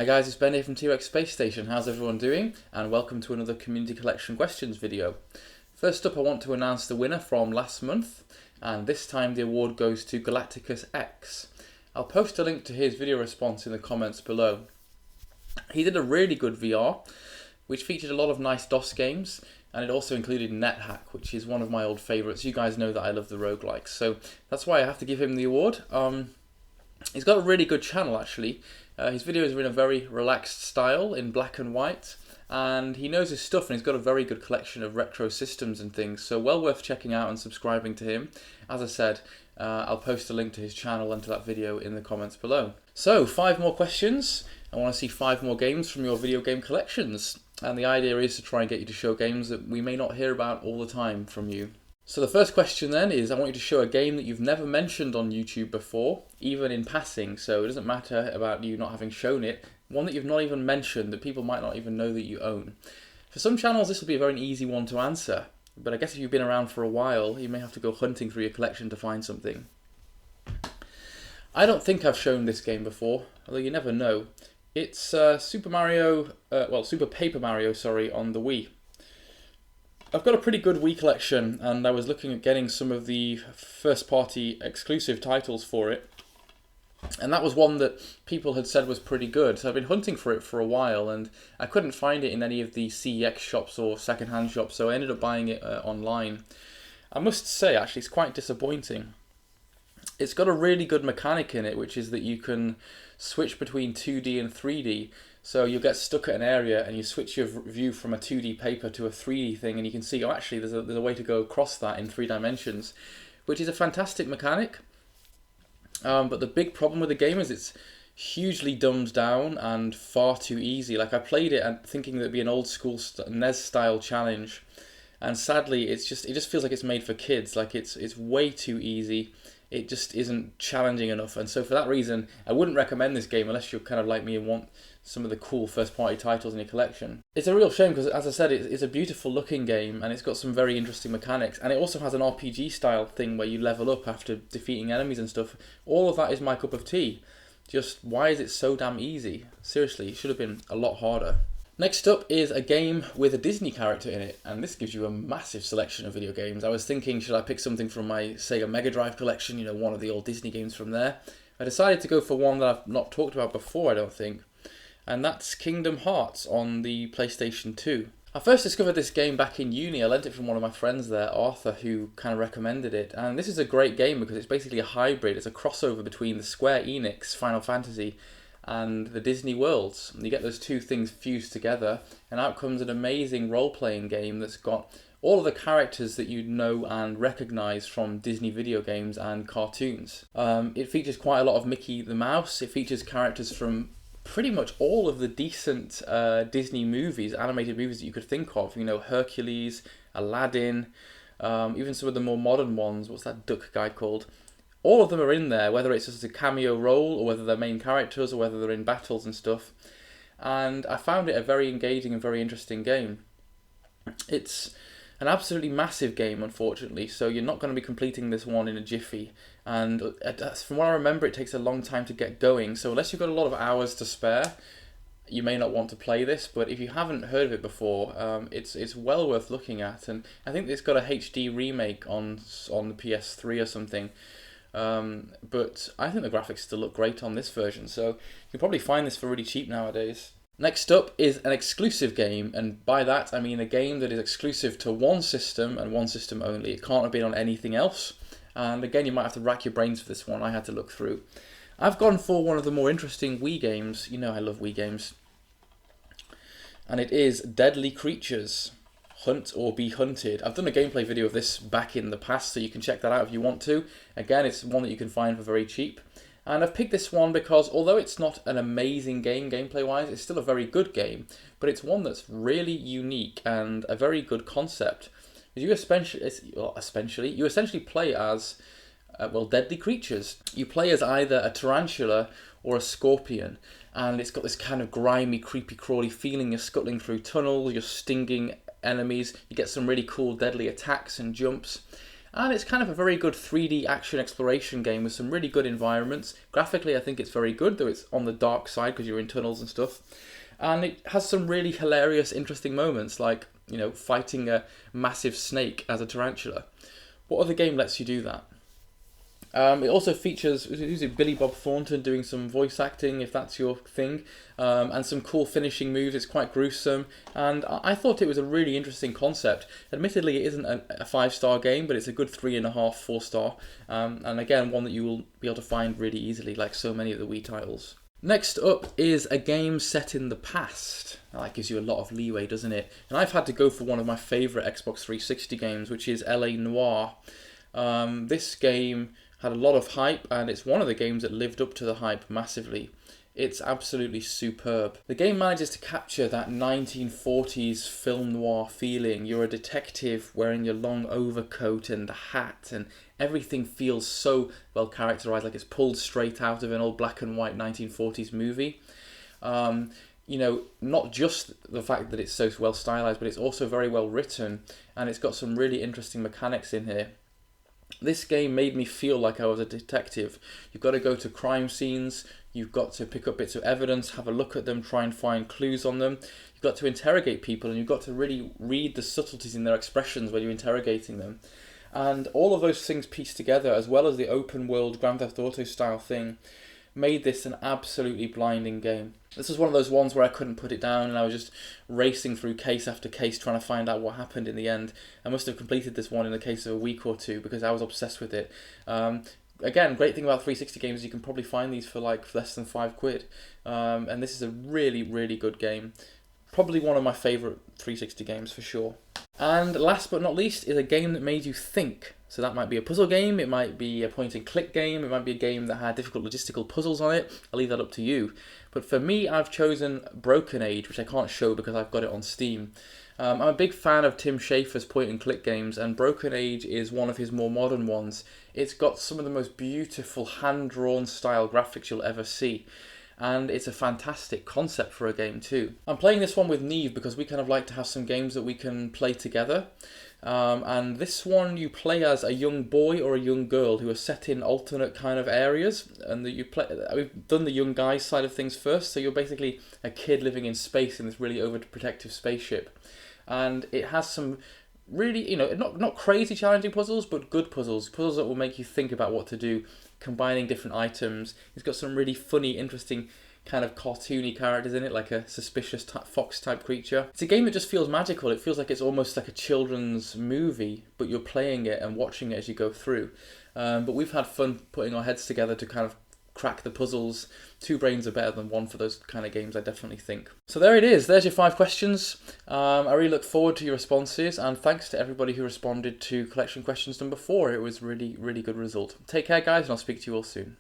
Hi guys, it's Ben here from T-Rex Space Station. How's everyone doing? And welcome to another community collection questions video. First up, I want to announce the winner from last month, and this time the award goes to Galacticus X. I'll post a link to his video response in the comments below. He did a really good VR, which featured a lot of nice DOS games, and it also included NetHack, which is one of my old favourites. You guys know that I love the roguelikes, so that's why I have to give him the award. He's got a really good channel actually. His videos are in a very relaxed style in black and white, and he knows his stuff, and he's got a very good collection of retro systems and things, so well worth checking out and subscribing to him. As I said, I'll post a link to his channel and to that video in the comments below. So 5 more questions. I want to see 5 more games from your video game collections, and the idea is to try and get you to show games that we may not hear about all the time from you. So the first question then is, I want you to show a game that you've never mentioned on YouTube before, even in passing, so it doesn't matter about you not having shown it, one that you've not even mentioned, that people might not even know that you own. For some channels this will be a very easy one to answer, but I guess if you've been around for a while, you may have to go hunting through your collection to find something. I don't think I've shown this game before, although you never know. It's Super Paper Mario, on the Wii. I've got a pretty good Wii collection, and I was looking at getting some of the first-party exclusive titles for it, and that was one that people had said was pretty good, so I've been hunting for it for a while, and I couldn't find it in any of the CEX shops or second-hand shops, so I ended up buying it online. I must say, actually, it's quite disappointing. It's got a really good mechanic in it, which is that you can switch between 2D and 3D. So you'll get stuck at an area and you switch your view from a 2D paper to a 3D thing, and you can see, oh, actually there's a way to go across that in 3 dimensions, which is a fantastic mechanic. But the big problem with the game is it's hugely dumbed down and far too easy. Like, I played it and thinking that it'd be an old school NES style challenge, and sadly it just feels like it's made for kids. Like, it's way too easy. It just isn't challenging enough, and so for that reason I wouldn't recommend this game unless you're kind of like me and want some of the cool first-party titles in your collection. It's a real shame because, as I said, it's a beautiful looking game, and it's got some very interesting mechanics, and it also has an RPG style thing where you level up after defeating enemies and stuff. All of that is my cup of tea. Just why is it so damn easy? Seriously, it should have been a lot harder. Next up is a game with a Disney character in it, and this gives you a massive selection of video games. I was thinking, should I pick something from my Sega Mega Drive collection, you know, one of the old Disney games from there. I decided to go for one that I've not talked about before, I don't think, and that's Kingdom Hearts on the PlayStation 2. I first discovered this game back in uni. I lent it from one of my friends there, Arthur, who kind of recommended it, and this is a great game because it's basically a hybrid. It's a crossover between the Square Enix Final Fantasy and the Disney worlds. You get those two things fused together, and out comes an amazing role-playing game that's got all of the characters that you know and recognise from Disney video games and cartoons. It features quite a lot of Mickey the Mouse. It features characters from pretty much all of the decent Disney movies, animated movies that you could think of. You know, Hercules, Aladdin, even some of the more modern ones. What's that duck guy called? All of them are in there, whether it's just a cameo role or whether they're main characters or whether they're in battles and stuff. And I found it a very engaging and very interesting game. It's an absolutely massive game, unfortunately, so you're not going to be completing this one in a jiffy. And from what I remember, it takes a long time to get going, so unless you've got a lot of hours to spare, you may not want to play this. But if you haven't heard of it before, it's well worth looking at. And I think it's got a HD remake on the PS3 or something. But I think the graphics still look great on this version, so you can probably find this for really cheap nowadays. Next up is an exclusive game, and by that I mean a game that is exclusive to one system and one system only. It can't have been on anything else, and again you might have to rack your brains for this one. I had to look through. I've gone for one of the more interesting Wii games. You know I love Wii games. And it is Deadly Creatures. Hunt or Be Hunted. I've done a gameplay video of this back in the past, so you can check that out if you want to. Again, it's one that you can find for very cheap. And I've picked this one because although it's not an amazing game gameplay-wise, it's still a very good game, but it's one that's really unique and a very good concept. You essentially play as deadly creatures. You play as either a tarantula or a scorpion, and it's got this kind of grimy, creepy, crawly feeling. You're scuttling through tunnels, you're stinging enemies, you get some really cool deadly attacks and jumps, and it's kind of a very good 3D action exploration game with some really good environments. Graphically, I think it's very good, though it's on the dark side because you're in tunnels and stuff. And it has some really hilarious, interesting moments, like, you know, fighting a massive snake as a tarantula. What other game lets you do that? It also features Billy Bob Thornton doing some voice acting, if that's your thing, and some cool finishing moves. It's quite gruesome, and I thought it was a really interesting concept. Admittedly, it isn't a 5-star game, but it's a good 3.5, 4-star, and again, one that you will be able to find really easily, like so many of the Wii titles. Next up is a game set in the past. Now, that gives you a lot of leeway, doesn't it? And I've had to go for one of my favourite Xbox 360 games, which is LA Noire. This game had a lot of hype, and it's one of the games that lived up to the hype massively. It's absolutely superb. The game manages to capture that 1940s film noir feeling. You're a detective wearing your long overcoat and the hat, and everything feels so well characterized, like it's pulled straight out of an old black and white 1940s movie. You know, not just the fact that it's so well stylized, but it's also very well written, and it's got some really interesting mechanics in here. This game made me feel like I was a detective. You've got to go to crime scenes, you've got to pick up bits of evidence, have a look at them, try and find clues on them. You've got to interrogate people, and you've got to really read the subtleties in their expressions when you're interrogating them. And all of those things pieced together, as well as the open world Grand Theft Auto style thing, made this an absolutely blinding game. This was one of those ones where I couldn't put it down, and I was just racing through case after case trying to find out what happened in the end. I must have completed this one in the case of a week or two because I was obsessed with it. Again, great thing about 360 games is you can probably find these for like less than £5. And this is a really, really good game. Probably one of my favourite 360 games for sure. And last but not least is a game that made you think. So that might be a puzzle game, it might be a point and click game, it might be a game that had difficult logistical puzzles on it. I'll leave that up to you. But for me, I've chosen Broken Age, which I can't show because I've got it on Steam. I'm a big fan of Tim Schafer's point and click games, and Broken Age is one of his more modern ones. It's got some of the most beautiful hand-drawn style graphics you'll ever see. And it's a fantastic concept for a game too. I'm playing this one with Neve because we kind of like to have some games that we can play together. And this one you play as a young boy or a young girl who are set in alternate kind of areas. And we've done the young guys side of things first, so you're basically a kid living in space in this really overprotective spaceship. And it has some really, you know, not crazy challenging puzzles, but good puzzles that will make you think about what to do, combining different items. It's got some really funny, interesting kind of cartoony characters in it, like a suspicious fox type creature. It's a game that just feels magical. It feels like it's almost like a children's movie, but you're playing it and watching it as you go through. But we've had fun putting our heads together to kind of crack the puzzles. 2 brains are better than 1 for those kind of games, I definitely think. So there it is, there's your 5 questions. I really look forward to your responses, and thanks to everybody who responded to collection questions number 4. It was really, really good result. Take care guys, and I'll speak to you all soon.